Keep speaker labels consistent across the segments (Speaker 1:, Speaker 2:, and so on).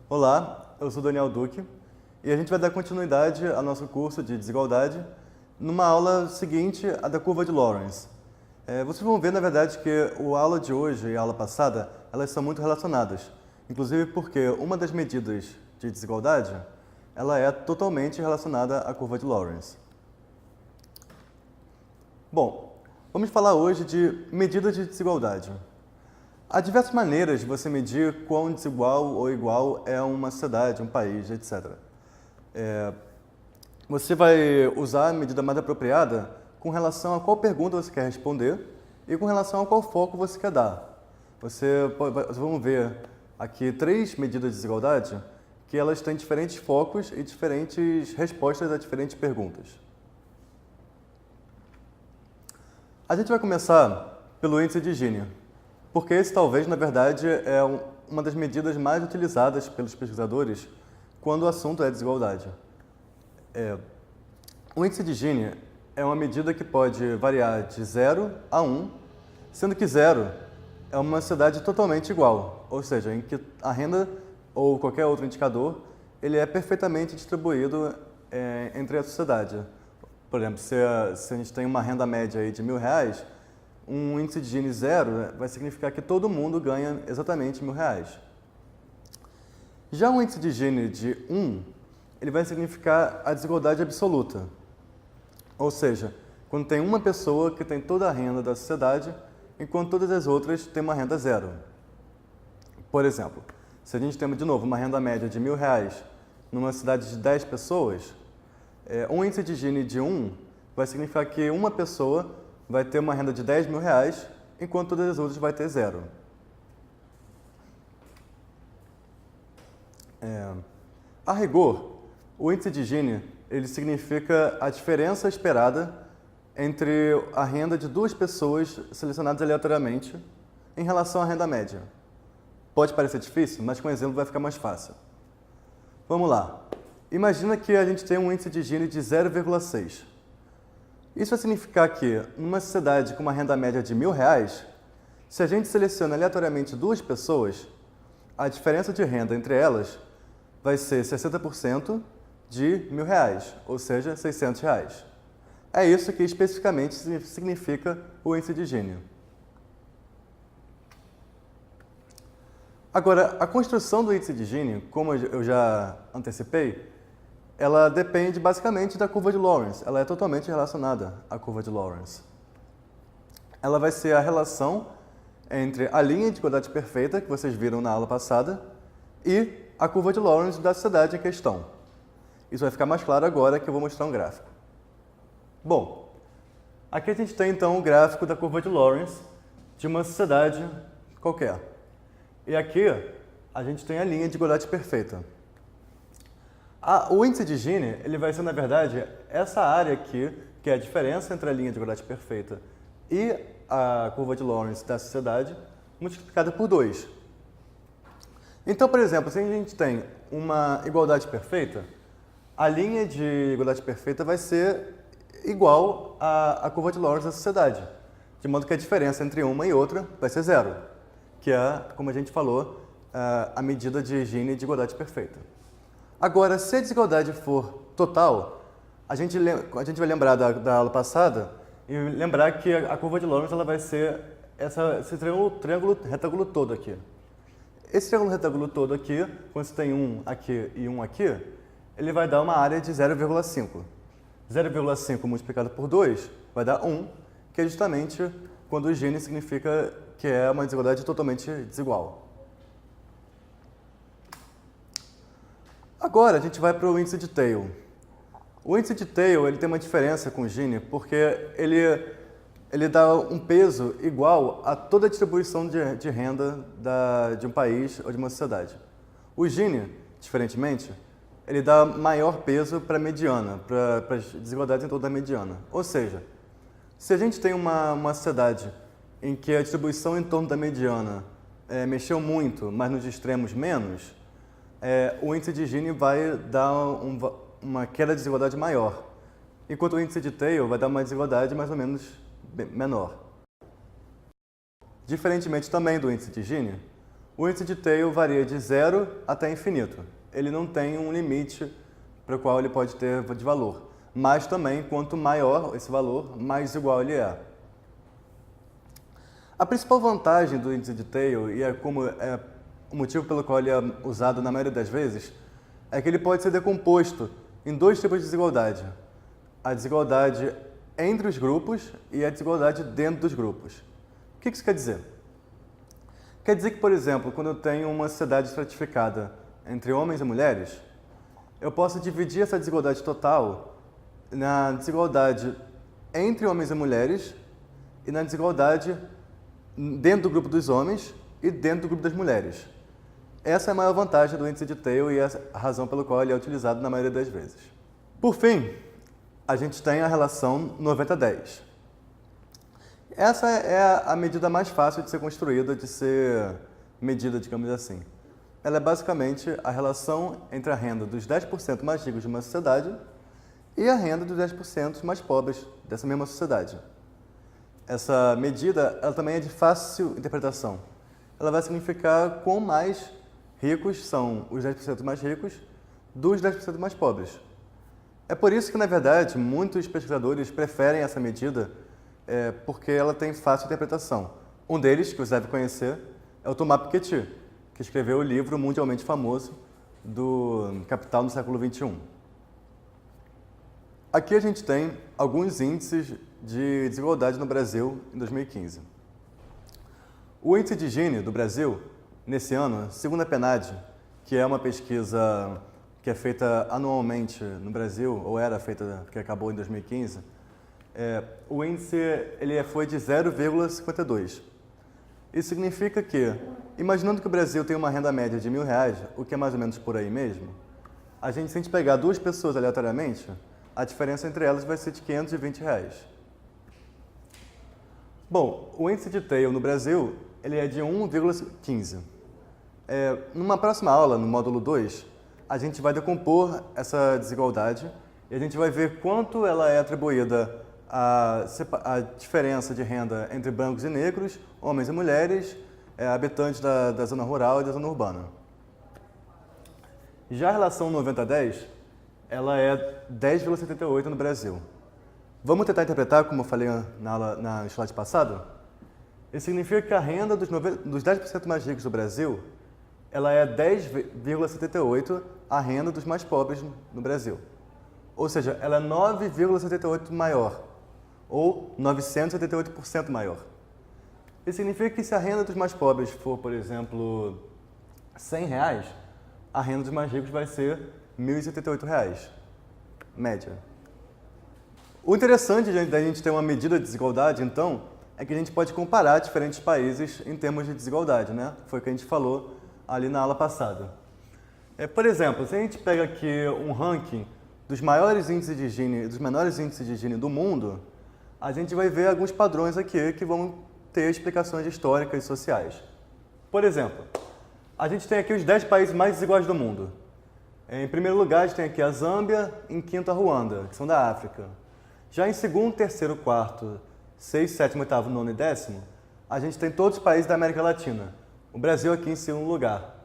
Speaker 1: Olá, eu sou Daniel Duque e a gente vai dar continuidade ao nosso curso de desigualdade numa aula seguinte, a da curva de Lawrence. Vocês vão ver, na verdade, que a aula de hoje e a aula passada, elas são muito relacionadas, inclusive porque uma das medidas de desigualdade, ela é totalmente relacionada à curva de Lawrence. Bom, vamos falar hoje de medidas de desigualdade. Há diversas maneiras de você medir quão desigual ou igual é uma sociedade, um país, etc. Você vai usar a medida mais apropriada com relação a qual pergunta você quer responder e com relação a qual foco você quer dar. Vamos ver aqui 3 medidas de desigualdade que elas têm diferentes focos e diferentes respostas a diferentes perguntas. A gente vai começar pelo índice de Gini, porque esse talvez, na verdade, é uma das medidas mais utilizadas pelos pesquisadores quando o assunto é desigualdade. O índice de Gini é uma medida que pode variar de 0 a 1, sendo que 0 é uma sociedade totalmente igual, ou seja, em que a renda ou qualquer outro indicador ele é perfeitamente distribuído entre a sociedade. Por exemplo, se a gente tem uma renda média aí de R$1.000, um índice de Gini 0 vai significar que todo mundo ganha exatamente R$1.000. Já um índice de Gini de 1, ele vai significar a desigualdade absoluta. Ou seja, quando tem uma pessoa que tem toda a renda da sociedade, enquanto todas as outras têm uma renda 0. Por exemplo, se a gente tem, de novo, uma renda média de R$1.000 numa cidade de 10 pessoas, um índice de Gini de 1 vai significar que uma pessoa vai ter uma renda de R$10.000, enquanto todas as outras vai ter 0. A rigor, o índice de Gini ele significa a diferença esperada entre a renda de 2 pessoas selecionadas aleatoriamente em relação à renda média. Pode parecer difícil, mas com exemplo vai ficar mais fácil. Vamos lá. Imagina que a gente tem um índice de Gini de 0,6. Isso vai significar que, numa sociedade com uma renda média de R$1.000, se a gente seleciona aleatoriamente 2 pessoas, a diferença de renda entre elas vai ser 60% de R$1.000, ou seja, R$600. É isso que especificamente significa o índice de Gini. Agora, a construção do índice de Gini, como eu já antecipei, ela depende basicamente da curva de Lawrence. Ela é totalmente relacionada à curva de Lawrence. Ela vai ser a relação entre a linha de igualdade perfeita, que vocês viram na aula passada, e a curva de Lawrence da sociedade em questão. Isso vai ficar mais claro agora que eu vou mostrar um gráfico. Bom, aqui a gente tem então o gráfico da curva de Lawrence de uma sociedade qualquer. E aqui a gente tem a linha de igualdade perfeita. O índice de Gini ele vai ser, na verdade, essa área aqui, que é a diferença entre a linha de igualdade perfeita e a curva de Lawrence da sociedade, multiplicada por 2. Então, por exemplo, se a gente tem uma igualdade perfeita, a linha de igualdade perfeita vai ser igual à curva de Lawrence da sociedade, de modo que a diferença entre uma e outra vai ser 0, que é, como a gente falou, a medida de Gini de igualdade perfeita. Agora, se a desigualdade for total, a gente vai lembrar da aula passada e lembrar que a curva de Lawrence ela vai ser esse triângulo retângulo todo aqui. Esse triângulo retângulo todo aqui, quando você tem um aqui e um aqui, ele vai dar uma área de 0,5. 0,5 multiplicado por 2 vai dar 1, que é justamente quando o Gini significa que é uma desigualdade totalmente desigual. Agora a gente vai para o índice de Tail. O índice de Tail ele tem uma diferença com o Gini porque ele dá um peso igual a toda a distribuição de renda de um país ou de uma sociedade. O Gini, diferentemente, ele dá maior peso para a mediana, para as desigualdades em torno da mediana. Ou seja, se a gente tem uma sociedade em que a distribuição em torno da mediana mexeu muito, mas nos extremos menos, o índice de Gini vai dar uma queda de desigualdade maior, enquanto o índice de Tail vai dar uma desigualdade mais ou menos menor. Diferentemente também do índice de Gini, O índice de Tail varia de 0 até infinito. Ele não tem um limite para o qual ele pode ter de valor. Mas também, quanto maior esse valor, mais igual ele é. A principal vantagem do índice de Tail, e o motivo pelo qual ele é usado na maioria das vezes, é que ele pode ser decomposto em dois tipos de desigualdade. A desigualdade entre os grupos e a desigualdade dentro dos grupos. O que isso quer dizer? Quer dizer que, por exemplo, quando eu tenho uma sociedade estratificada entre homens e mulheres, eu posso dividir essa desigualdade total na desigualdade entre homens e mulheres e na desigualdade dentro do grupo dos homens e dentro do grupo das mulheres. Essa é a maior vantagem do índice de Tail e a razão pela qual ele é utilizado na maioria das vezes. Por fim, a gente tem a relação 90-10. Essa é a medida mais fácil de ser construída, de ser medida, digamos assim. Ela é basicamente a relação entre a renda dos 10% mais ricos de uma sociedade e a renda dos 10% mais pobres dessa mesma sociedade. Essa medida ela também é de fácil interpretação. Ela vai significar quão mais ricos são os 10% mais ricos dos 10% mais pobres. É por isso que, na verdade, muitos pesquisadores preferem essa medida porque ela tem fácil interpretação. Um deles, que você deve conhecer, é o Thomas Piketty, que escreveu o livro mundialmente famoso do Capital no século XXI. Aqui a gente tem alguns índices de desigualdade no Brasil em 2015. O índice de Gini do Brasil, nesse ano, segundo a PNAD, que é uma pesquisa que é feita anualmente no Brasil, ou era feita, que acabou em 2015, o índice foi de 0,52. Isso significa que, imaginando que o Brasil tem uma renda média de R$1.000, o que é mais ou menos por aí mesmo, se a gente pegar duas pessoas aleatoriamente, a diferença entre elas vai ser de R$520. Bom, o índice de Tail no Brasil ele é de 1,15. Numa próxima aula, no módulo 2, a gente vai decompor essa desigualdade e a gente vai ver quanto ela é atribuída à diferença de renda entre brancos e negros, homens e mulheres, habitantes da zona rural e da zona urbana. Já a relação 90-10, ela é 10,78 no Brasil. Vamos tentar interpretar, como eu falei na slide passado? Isso significa que a renda dos 10% mais ricos do Brasil ela é 10,78 a renda dos mais pobres no Brasil. Ou seja, ela é 9,78 maior, ou 978% maior. Isso significa que se a renda dos mais pobres for, por exemplo, R$100, a renda dos mais ricos vai ser R$1.078, média. O interessante da gente ter uma medida de desigualdade, então, é que a gente pode comparar diferentes países em termos de desigualdade, né? Foi o que a gente falou ali na aula passada. Por exemplo, se a gente pega aqui um ranking dos maiores índices de Gini e dos menores índices de Gini do mundo, a gente vai ver alguns padrões aqui que vão ter explicações históricas e sociais. Por exemplo, a gente tem aqui os 10 países mais desiguais do mundo. Em primeiro lugar, a gente tem aqui a Zâmbia, em quinto a Ruanda, que são da África. Já em segundo, terceiro, quarto, sexto, sétimo, oitavo, nono e décimo, a gente tem todos os países da América Latina. O Brasil aqui em segundo lugar.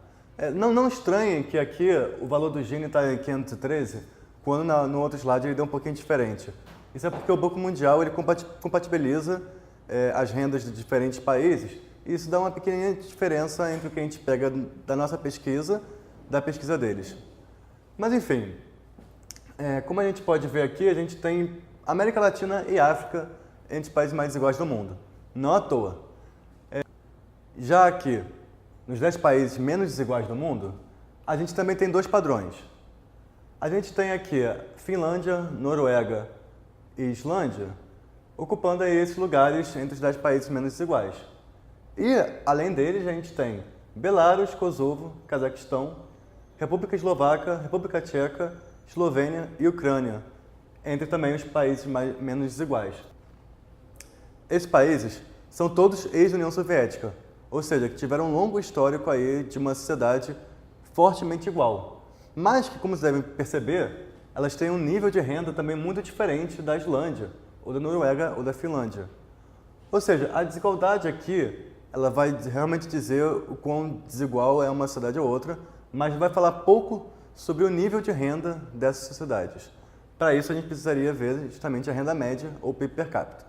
Speaker 1: Não estranhem que aqui o valor do Gini está em 513, quando no outro slide ele deu um pouquinho diferente. Isso é porque o Banco Mundial ele compatibiliza as rendas de diferentes países e isso dá uma pequena diferença entre o que a gente pega da nossa pesquisa da pesquisa deles. Mas enfim, como a gente pode ver aqui, a gente tem América Latina e África entre os países mais desiguais do mundo. Não à toa. Já aqui, nos 10 países menos desiguais do mundo, a gente também tem dois padrões. A gente tem aqui Finlândia, Noruega e Islândia, ocupando aí esses lugares entre os 10 países menos desiguais. E, além deles, a gente tem Belarus, Kosovo, Cazaquistão, República Eslovaca, República Tcheca, Eslovênia e Ucrânia, entre também os países menos desiguais. Esses países são todos ex-União Soviética, ou seja, que tiveram um longo histórico aí de uma sociedade fortemente igual, mas que, como vocês devem perceber, elas têm um nível de renda também muito diferente da Islândia, ou da Noruega, ou da Finlândia. Ou seja, a desigualdade aqui ela vai realmente dizer o quão desigual é uma sociedade ou outra, mas vai falar pouco sobre o nível de renda dessas sociedades. Para isso, a gente precisaria ver justamente a renda média ou PIB per capita.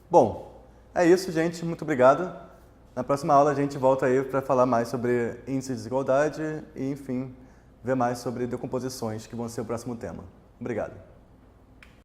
Speaker 1: Bom, é isso, gente. Muito obrigado. Na próxima aula, a gente volta aí para falar mais sobre índice de desigualdade e, enfim, ver mais sobre decomposições, que vão ser o próximo tema. Obrigado.